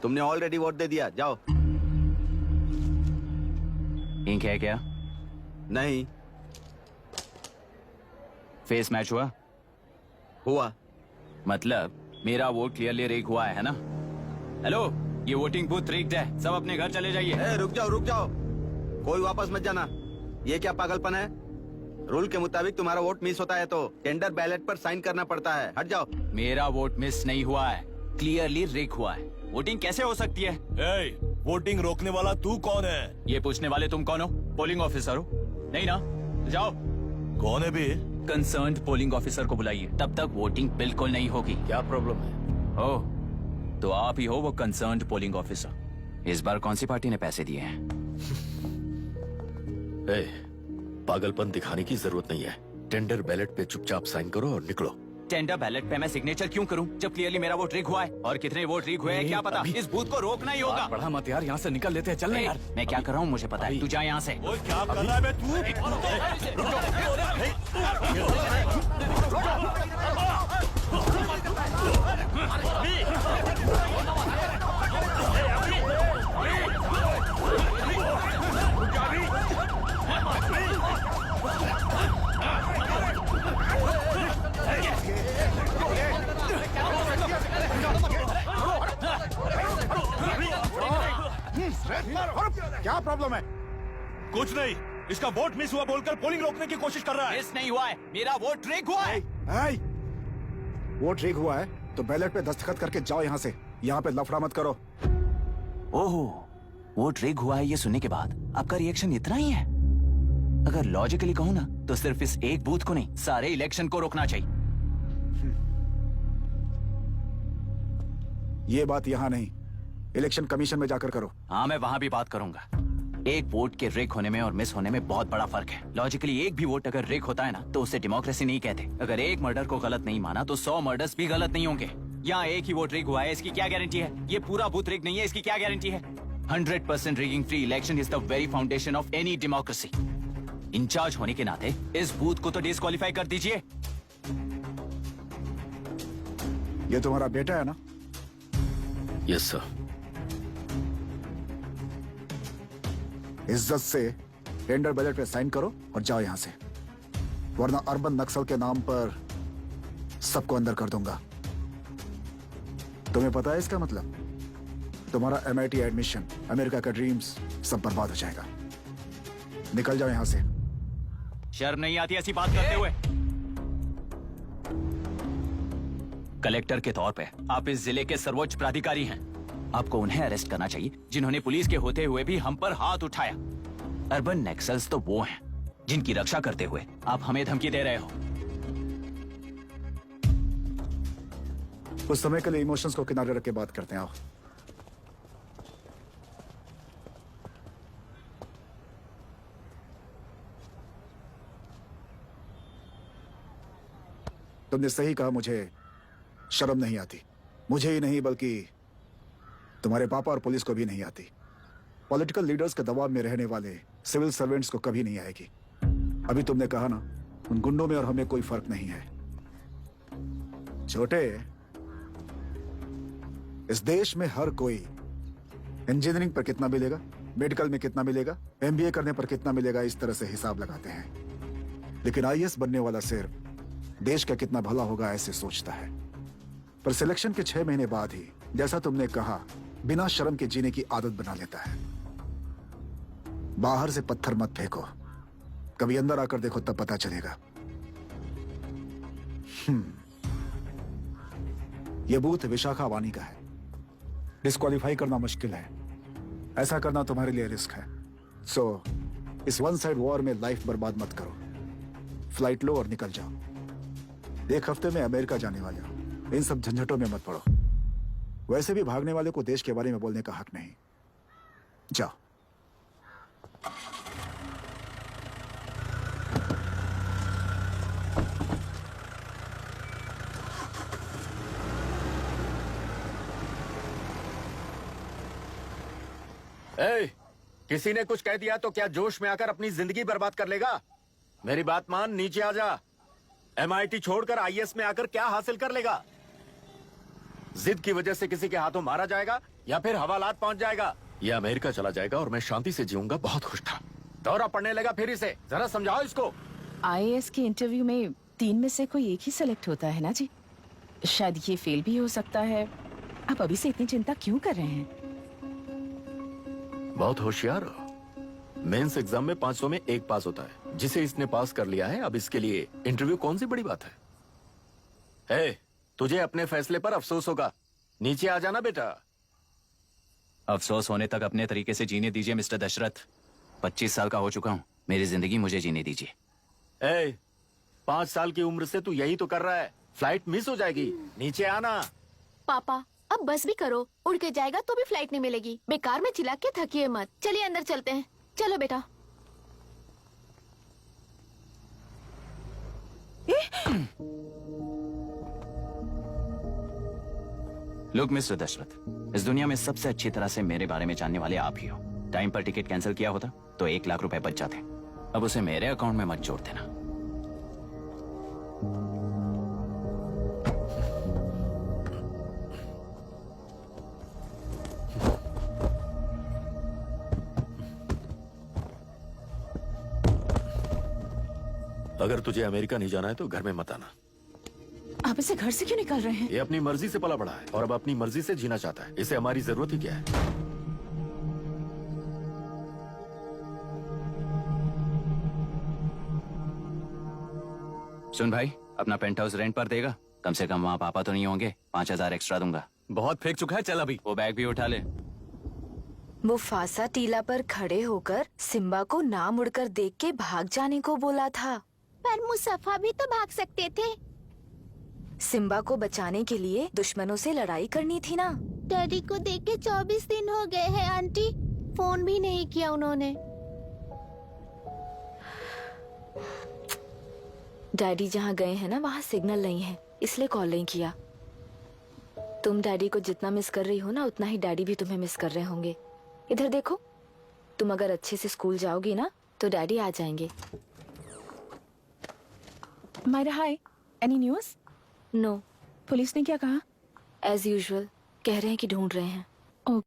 तुमने already vote दे दिया, जाओ। इंक है क्या? नहीं। फेस मैच हुआ? हुआ। मतलब मेरा वोट क्लियरली रिग हुआ है ना? हेलो, ये वोटिंग बूथ रिग्ड है, सब अपने घर चले जाइए। रुक जाओ, कोई वापस मत जाना। ये क्या पागलपन है? रूल के मुताबिक तुम्हारा वोट मिस होता है तो टेंडर बैलेट पर साइन करना पड़ता है। हट जाओ। मेरा वोट मिस नहीं हुआ है, क्लियरली रिग हुआ है। वोटिंग कैसे हो सकती है? वोटिंग रोकने वाला तू कौन है? ये पूछने वाले तुम कौन हो? पोलिंग ऑफिसर हो? नहीं ना? जाओ। कौन है बे? कंसर्न्ड पोलिंग ऑफिसर को बुलाइए, तब तक वोटिंग बिल्कुल नहीं होगी। क्या प्रॉब्लम है? ओह, तो आप ही हो वो कंसर्न्ड पोलिंग ऑफिसर। इस बार कौन सी पार्टी ने पैसे दिए हैं? पागलपन दिखाने की जरूरत नहीं है। टेंडर बैलेट पे चुपचाप साइन करो और निकलो। टेंडर बैलेट पे मैं सिग्नेचर क्यों करूं जब क्लियरली मेरा वोट रिग हुआ है? और कितने वोट रिग हुए हैं क्या पता? इस बूथ को रोकना ही होगा। बढ़ा मत यार, यहाँ से निकल लेते हैं। चल ना यार। मैं क्या कर रहा हूँ मुझे पता है, तू जा यहाँ से। क्या कर रहा है बे तू? क्या प्रॉब्लम है? कुछ नहीं, इसका वोट मिस हुआ बोलकर पोलिंग रोकने की कोशिश कर रहा है। मिस नहीं हुआ है, मेरा वोट रिग हुआ है। वोट रिग हुआ है तो बैलेट पे दस्तखत करके जाओ यहाँ से। यहाँ पे लफड़ा मत करो। ओहो, वोट रिग हुआ है ये सुनने के बाद आपका रिएक्शन इतना ही है? अगर लॉजिकली कहूँ ना तो सिर्फ इस एक बूथ को नहीं, सारे इलेक्शन को रोकना चाहिए। ये बात यहाँ नहीं, इलेक्शन कमीशन में जाकर करो। हाँ, मैं वहाँ भी बात करूंगा। एक वोट के रिग होने में और मिस होने में बहुत बड़ा फर्क है। लॉजिकली एक भी वोट अगर रिग होता है ना तो उसे डेमोक्रेसी नहीं कहते। अगर एक मर्डर को गलत नहीं माना तो 100 मर्डर्स भी गलत नहीं होंगे। यहाँ एक ही वोट रिग हुआ है, इसकी क्या गारंटी है? ये पूरा बूथ रिग नहीं है, इसकी क्या गारंटी है? 100% rigging free election is the very foundation of any democracy. Incharge होने के नाते इस बूथ को तो डिस्क्वालीफाई कर दीजिए। ये तुम्हारा बेटा है ना? Yes sir. इज्जत से टेंडर बैलेट पे साइन करो और जाओ यहाँ से, वरना अर्बन नक्सल के नाम पर सबको अंदर कर दूंगा। तुम्हें पता है इसका मतलब? तुम्हारा MIT एडमिशन, अमेरिका का ड्रीम्स सब बर्बाद हो जाएगा। निकल जाओ यहाँ से। शर्म नहीं आती ऐसी बात करते हुए? कलेक्टर के तौर पे आप इस जिले के सर्वोच्च प्राधिकारी हैं। आपको उन्हें अरेस्ट करना चाहिए जिन्होंने पुलिस के होते हुए भी हम पर हाथ उठाया। अर्बन नक्सल्स तो वो हैं जिनकी रक्षा करते हुए आप हमें धमकी दे रहे हो। कुछ समय के लिए इमोशंस को किनारे रख के बात करते हैं। आओ। तुमने सही कहा, मुझे शर्म नहीं आती। मुझे ही नहीं बल्कि तुम्हारे पापा और पुलिस को भी नहीं आती। पॉलिटिकल लीडर्स के दबाव में रहने वाले सिविल सर्वेंट्स को कभी नहीं आएगी। अभी तुमने कहा ना, उन गुंडों में और हमें कोई फर्क नहीं है। छोटे, इस देश में हर कोई इंजीनियरिंग पर कितना मिलेगा, मेडिकल में कितना मिलेगा, MBA करने पर कितना मिलेगा, इस तरह से हिसाब लगाते हैं। लेकिन IAS बनने वाला सिर्फ देश का कितना भला होगा ऐसे सोचता है। पर सिलेक्शन के 6 महीने बाद ही, जैसा तुमने कहा, बिना शर्म के जीने की आदत बना लेता है। बाहर से पत्थर मत फेंको, कभी अंदर आकर देखो तब पता चलेगा। यह बूथ विशाखा वानी का है। डिस्क्वालीफाई करना मुश्किल है, ऐसा करना तुम्हारे लिए रिस्क है। सो इस वन साइड वॉर में लाइफ बर्बाद मत करो। फ्लाइट लो और निकल जाओ। 1 हफ्ते में अमेरिका जाने वाले हो, इन सब झंझटों में मत पड़ो। वैसे भी भागने वाले को देश के बारे में बोलने का हक नहीं। जाओ। किसी ने कुछ कह दिया तो क्या जोश में आकर अपनी जिंदगी बर्बाद कर लेगा? मेरी बात मान, नीचे आ जा। MIT छोड़कर IAS में आकर क्या हासिल कर लेगा? जिद की वजह से किसी के हाथों मारा जाएगा या फिर हवालात पहुंच जाएगा। ये अमेरिका चला जाएगा और मैं शांति से जीऊंगा। बहुत खुश था। दौरा पड़ने लगा फिर इसे, जरा समझाओ इसको। आईएएस के इंटरव्यू में 3 में से कोई एक ही सेलेक्ट होता है ना जी। शायद ये फेल भी हो सकता है। आप अभी से इतनी चिंता क्यों कर रहे हैं? बहुत होशियार हो। मेंस एग्जाम में 500 में 1 पास होता है, जिसे इसने पास कर लिया है। अब इसके लिए इंटरव्यू कौन सी बड़ी बात है? तुझे अपने फैसले पर अफसोस होगा। नीचे आ जाना बेटा। अफसोस होने तक अपने तरीके से जीने दीजिए मिस्टर दशरथ। 25 साल का हो चुका हूँ, मेरी जिंदगी मुझे जीने दीजिए। 5 साल की उम्र से तू यही तो कर रहा है। फ्लाइट मिस हो जाएगी, नीचे आना। पापा अब बस भी करो, उड़ के जाएगा तो भी फ्लाइट नहीं मिलेगी। बेकार में चिल्ला के थकिए मत। चलिए अंदर चलते हैं। चलो बेटा। लुक मिस्टर दशरथ, इस दुनिया में सबसे अच्छी तरह से मेरे बारे में जानने वाले आप ही हो। टाइम पर टिकट कैंसिल किया होता तो 1 लाख रुपए बच जाते। अब उसे मेरे अकाउंट में मत जोड़ देना। अगर तुझे अमेरिका नहीं जाना है तो घर में मत आना। आप इसे घर से क्यों निकाल रहे हैं? ये अपनी मर्जी से पला बड़ा है और अब अपनी मर्जी से जीना चाहता है। इसे हमारी जरूरत ही क्या है? सुन भाई, अपना पेंट हाउस रेंट पर देगा? कम से कम वहाँ पापा तो नहीं होंगे। 5000 एक्स्ट्रा दूंगा। बहुत फेंक चुका है, चल अभी। वो बैग भी उठा ले। मुफासा टीला पर खड़े होकर सिम्बा को ना मुड़कर देख के भाग जाने को बोला था। पर मुसफ़ा भी तो भाग सकते थे। सिम्बा को बचाने के लिए दुश्मनों से लड़ाई करनी थी ना। डैडी को देख के 24 दिन हो गए हैं आंटी। फोन भी नहीं किया उन्होंने। डैडी जहाँ गए हैं ना वहाँ सिग्नल नहीं है, इसलिए कॉल नहीं किया। तुम डैडी को जितना मिस कर रही हो ना, उतना ही डैडी भी तुम्हें मिस कर रहे होंगे। इधर देखो, तुम अगर अच्छे से स्कूल जाओगी ना तो डैडी आ जाएंगे। मायरा हाय, एनी न्यूज़? नो, पुलिस ने क्या कहा? एज यूजुअल कह रहे हैं कि ढूंढ रहे हैं।